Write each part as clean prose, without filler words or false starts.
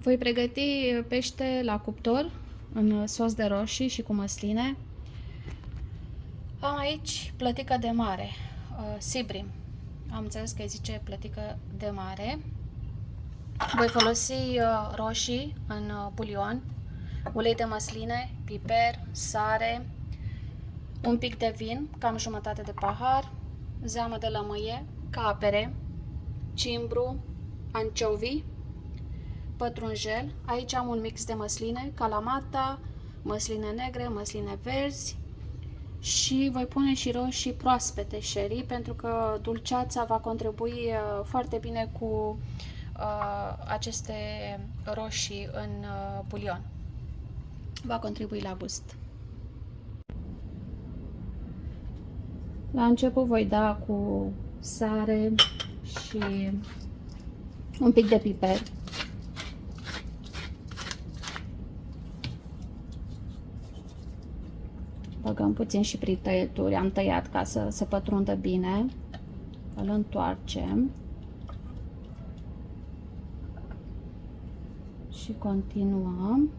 Voi pregăti pește la cuptor în sos de roșii și cu măsline. Am aici plătică de mare, Sibrim. Am înțeles că îi zice plătică de mare. Voi folosi roșii în bulion, ulei de măsline, piper, sare, un pic de vin, cam jumătate de pahar, zeamă de lămâie, capere, cimbru, anciovi, pătrunjel. Aici am un mix de măsline, calamata, măsline negre, măsline verzi și voi pune și roșii proaspete, sherry, pentru că dulceața va contribui foarte bine cu aceste roșii în bulion. Va contribui la gust. La început voi da cu sare și un pic de piper. Băgăm puțin și prin tăieturi, am tăiat ca să se pătrundă bine. Îl întoarcem și continuăm.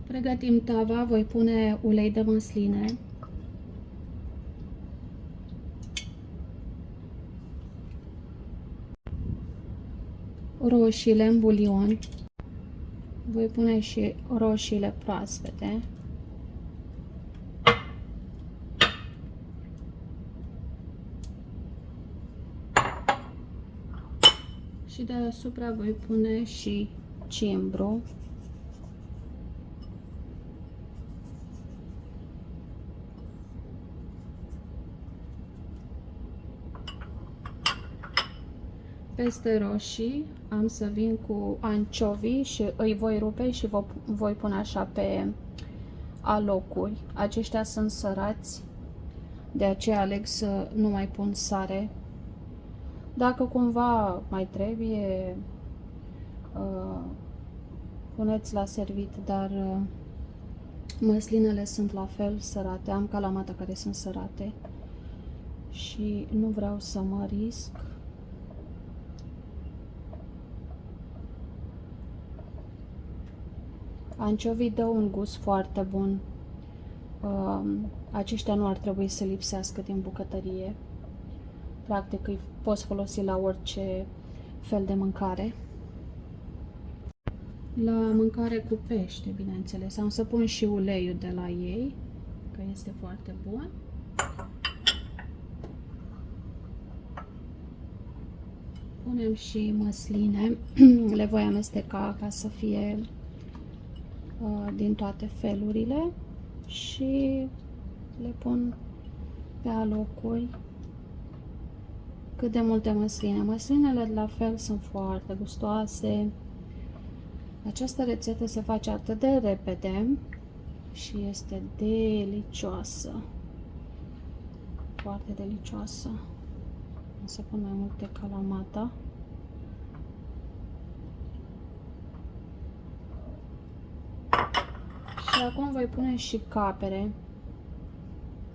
Pregătim tava, voi pune ulei de măsline. Roșiile în bulion. Voi pune și roșiile proaspete. Și deasupra voi pune și cimbru. Peste roșii am să vin cu anciovi și îi voi rupe și voi pune așa pe alocuri. Aceștia sunt sărați, de aceea aleg să nu mai pun sare. Dacă cumva mai trebuie, puneți la servit, dar măslinele sunt la fel sărate. Am calamata care sunt sărate și nu vreau să mă risc. Anchovii dă un gust foarte bun. Aceștia nu ar trebui să lipsească din bucătărie. Practic îi poți folosi la orice fel de mâncare. La mâncare cu pește, bineînțeles. Am să pun și uleiul de la ei, că este foarte bun. Punem și măsline. Le voi amesteca ca să fie din toate felurile și le pun pe alocuri. Cât de multe măsline. Măslinele la fel sunt foarte gustoase. Această rețetă se face atât de repede și este delicioasă. Foarte delicioasă. O să pun mai multe calamata. Și acum voi pune și capere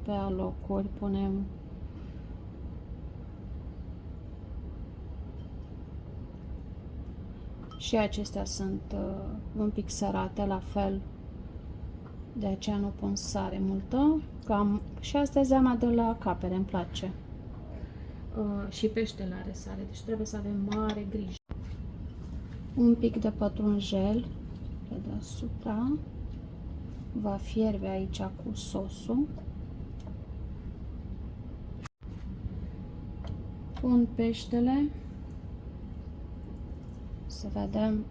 pe alocuri. Punem și acestea sunt un pic sărate, la fel, de aceea nu pun sare multă. Cam și asta e zeama de la capere, îmi place. Și peștele are sare, deci trebuie să avem mare grijă. Un pic de pătrunjel pe deasupra. Va fierbe aici cu sosul. Pun peștele. Să vedem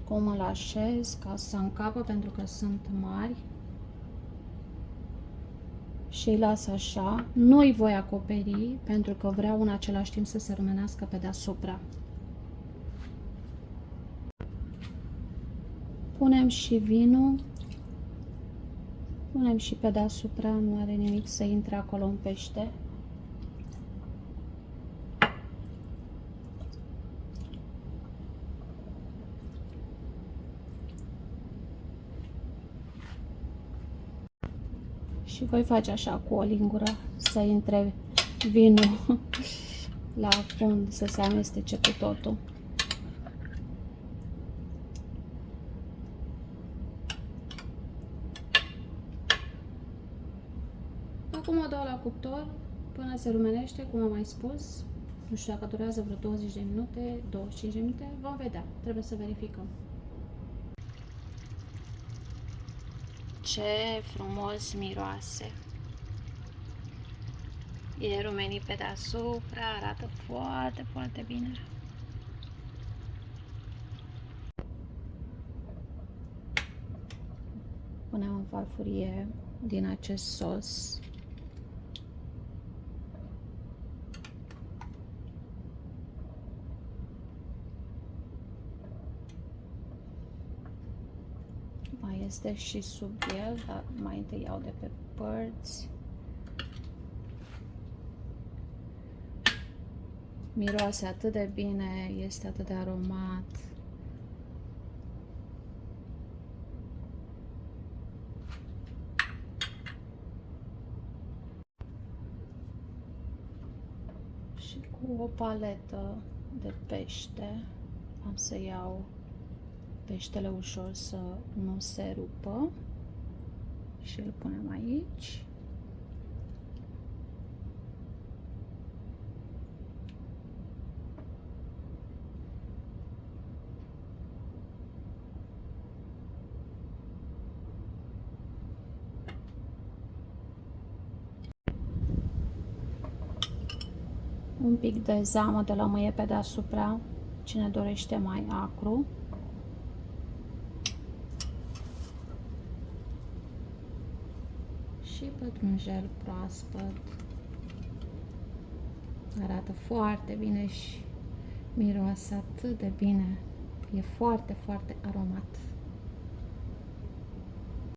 cum îl așez ca să încapă, pentru că sunt mari. Și îi las așa. Nu îi voi acoperi, pentru că vreau în același timp să se rămânească pe deasupra. Punem și vinul. Punem și pe deasupra, nu are nimic să intre acolo în pește. Și voi face așa cu o lingură să intre vinul la fund, să se amestece cu totul. Acum o dau la cuptor până se rumenește, cum am mai spus. Nu știu dacă durează vreo 20 de minute, 25 de minute, vom vedea. Trebuie să verificăm. Ce frumos miroase! E rumenit pe deasupra, arată foarte, foarte bine. Punem în farfurie din acest sos. Mai este și sub el, dar mai întâi iau de pe părți. Miroase atât de bine, este atât de aromat. Și cu o paletă de pește am să iau peștele ușor să nu se rupă și îl punem aici. Un pic de zamă de lămâie pe deasupra, cine dorește mai acru. Și pătrunjel proaspăt. Arată foarte bine și miroase atât de bine. E foarte, foarte aromat.